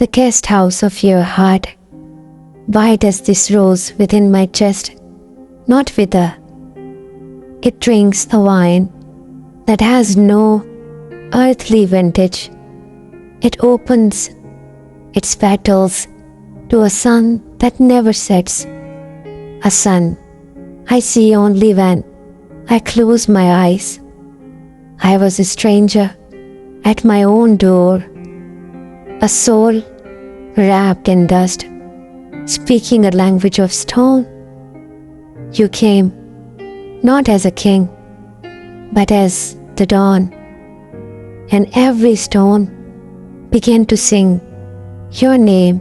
the guest house of your heart. White as this rose within my chest, not wither. It drinks a wine that has no earthly vintage. It opens its petals to a sun that never sets, a sun I see only when I close my eyes. I was a stranger at my own door, a soul wrapped in dust, speaking a language of stone. You came not as a king, but as the dawn, and every stone began to sing your name.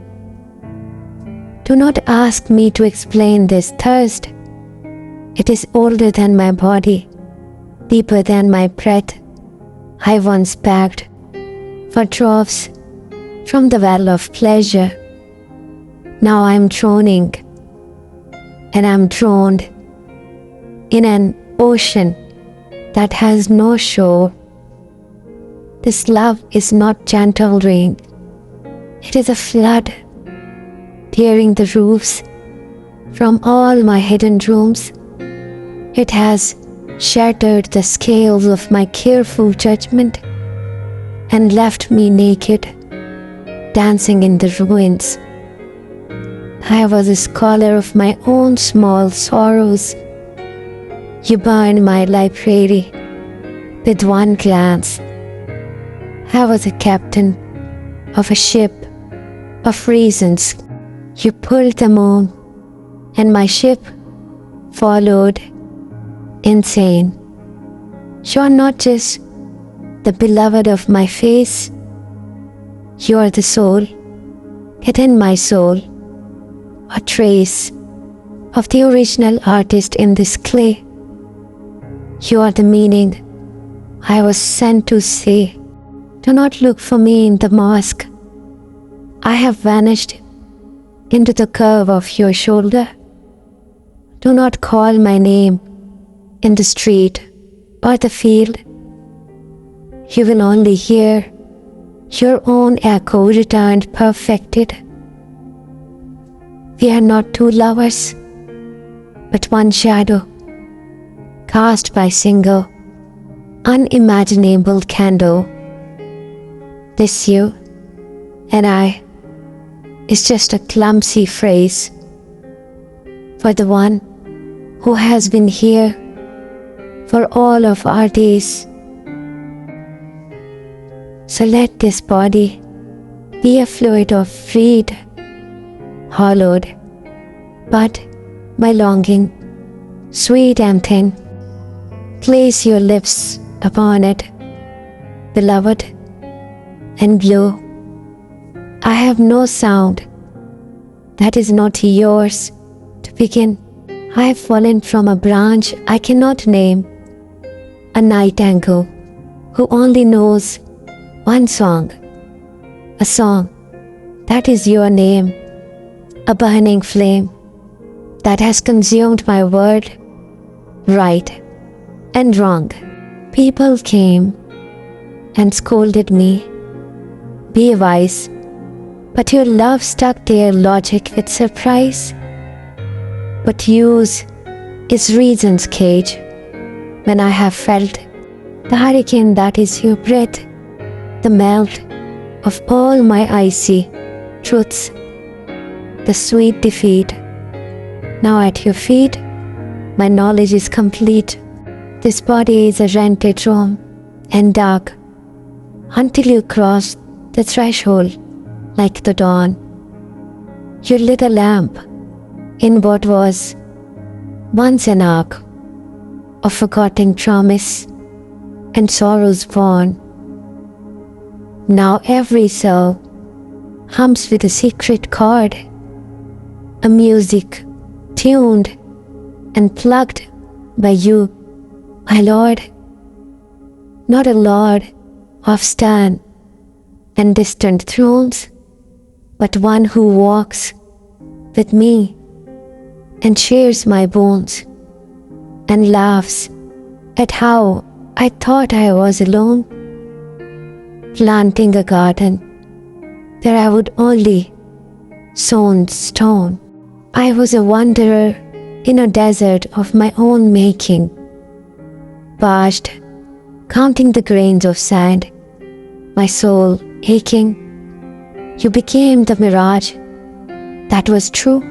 Do not ask me to explain this thirst. It is older than my body, deeper than my breath. I once begged for drops from the well of pleasure. Now I am drowning, and I am drowned in an ocean that has no shore. This love is not gentle rain. It is a flood, tearing the roofs from all my hidden rooms. It has shattered the scales of my careful judgment and left me naked, dancing in the ruins. I was a scholar of my own small sorrows. You burned my library with one glance. I was a captain of a ship of reasons. You pulled them on, and my ship followed, insane. You are not just the beloved of my face. You are the soul within my soul, a trace of the original artist in this clay. You are the meaning I was sent to say. Do not look for me in the mosque. I have vanished into the curve of your shoulder. Do not call my name in the street or the field. You will only hear your own echo returned perfected. We are not two lovers, but one shadow, cast by single, unimaginable candle. This you and I is just a clumsy phrase for the one who has been here for all of our days. So let this body be a fluid of freed, hollowed, but my longing, sweet and thin. Place your lips upon it, beloved, and blow. I have no sound that is not yours to begin. I have fallen from a branch I cannot name, a nightingale who only knows one song, a song that is your name, a burning flame that has consumed my word, right and wrong. People came and scolded me, be wise, but your love stuck their logic with surprise. But use is reason's cage. When I have felt the hurricane that is your breath, the melt of all my icy truths, the sweet defeat. Now at your feet, my knowledge is complete. This body is a rented room and dark until you cross the threshold like the dawn. You lit a lamp in what was once an ark of forgotten promise and sorrows born. Now every soul hums with a secret chord, a music tuned and plucked by you, my Lord. Not a Lord of stern and distant thrones, but one who walks with me and shares my bones and laughs at how I thought I was alone, planting a garden where I would only sown stone. I was a wanderer in a desert of my own making, parched, counting the grains of sand, my soul aching. You became the mirage that was true,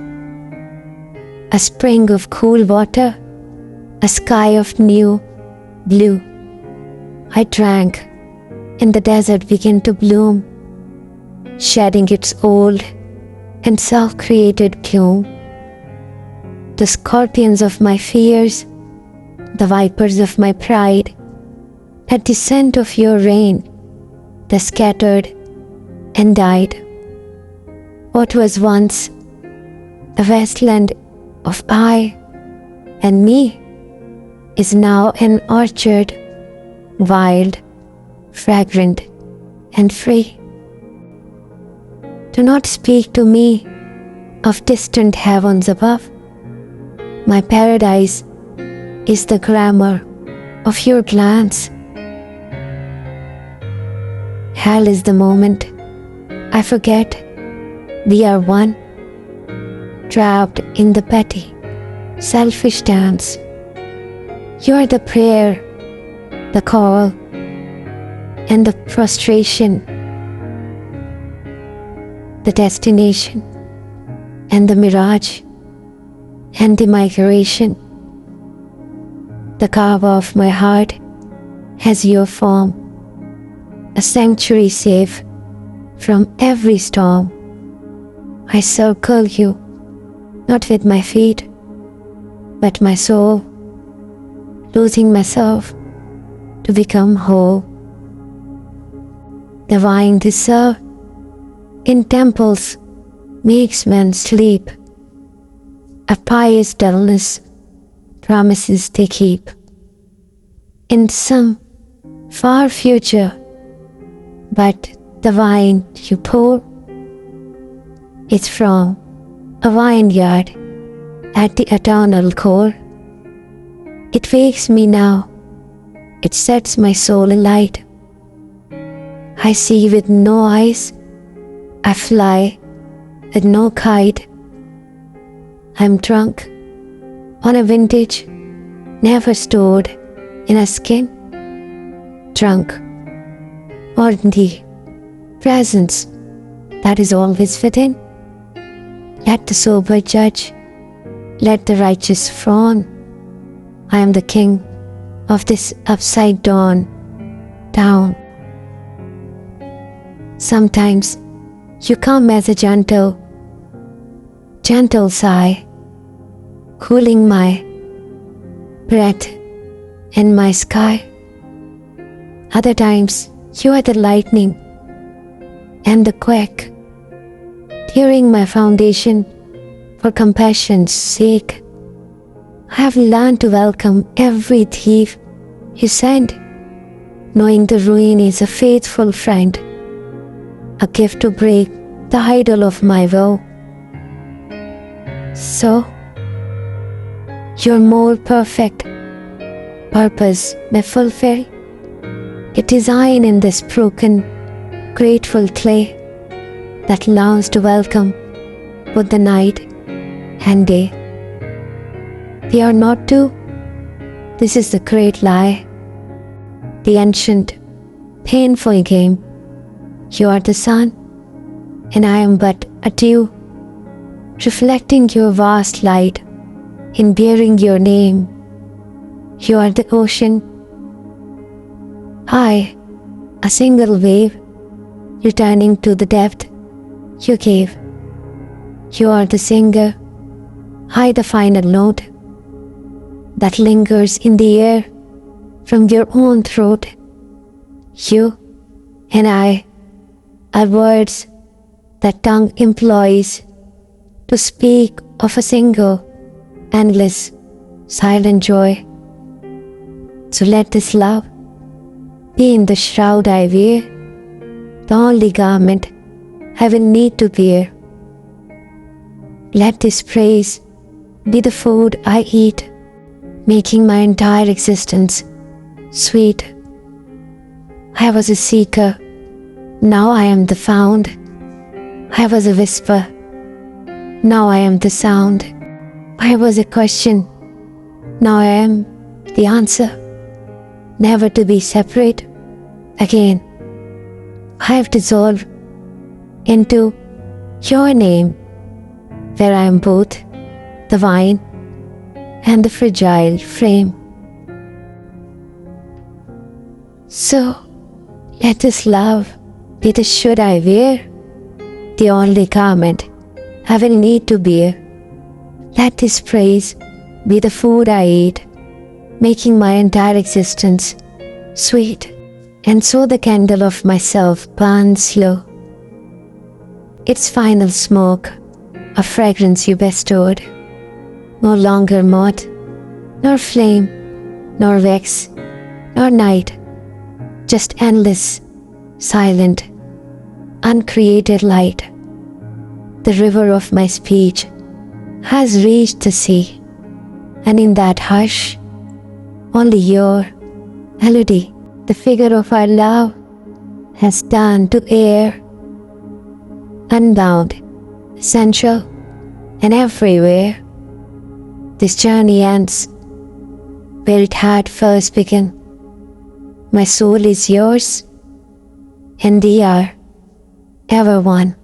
a spring of cool water, a sky of new blue. I drank, and the desert began to bloom, shedding its old and self-created gloom. The scorpions of my fears, the vipers of my pride, at the scent of your rain, they scattered and died. What was once a wasteland of I and me is now an orchard, wild, fragrant, and free. Do not speak to me of distant heavens above. My paradise is the glamour of your glance. Hell is the moment I forget we are one, trapped in the petty, selfish dance. You are the prayer, the call, and the prostration, the destination, and the mirage, and the migration. The carve of my heart has your form, a sanctuary safe from every storm. I circle you, not with my feet, but my soul, losing myself to become whole. The wine they serve in temples makes men sleep. A pious dullness promises they keep. In some far future, but the wine you pour is from a vineyard at the eternal core. It wakes me now, it sets my soul alight. I see with no eyes, I fly with no kite. I'm drunk on a vintage never stored in a skin. Drunk on the presence that is always within. Let the sober judge, let the righteous frown. I am the king of this upside down town. Sometimes you come as a gentle sigh, cooling my breath and my sky. Other times you are the lightning and the quake, tearing my foundation for compassion's sake. I have learned to welcome every thief you send, knowing the ruin is a faithful friend, a gift to break the idol of my woe. So, your more perfect purpose may fulfill a design in this broken, grateful clay that longs to welcome both the night and day. We are not two. This is the great lie, the ancient, painful game. You are the sun, and I am but a dew, reflecting your vast light in bearing your name. You are the ocean, I, a single wave, returning to the depth you gave. You are the singer, I the final note that lingers in the air from your own throat. You and I are words that tongue employs to speak of a single, endless, silent joy. So let this love be in the shroud I wear, the only garment I will need to bear. Let this praise be the food I eat, making my entire existence sweet. I was a seeker, now I am the found, I was a whisper. Now I am the sound. I was a question. Now I am the answer. Never to be separate again. I have dissolved into your name, where I am both the vine and the fragile frame. So, let this love be the should I wear, the only garment I will need to bear. Let this praise be the food I eat, making my entire existence sweet. And so the candle of myself burns slow. Its final smoke, a fragrance you bestowed, no longer moth, nor flame, nor wax, nor night, just endless, silent, uncreated light. The river of my speech has reached the sea, and in that hush, only your melody, the figure of our love, has turned to air, unbound, essential, and everywhere. This journey ends where it had first begun. My soul is yours, and we are ever one.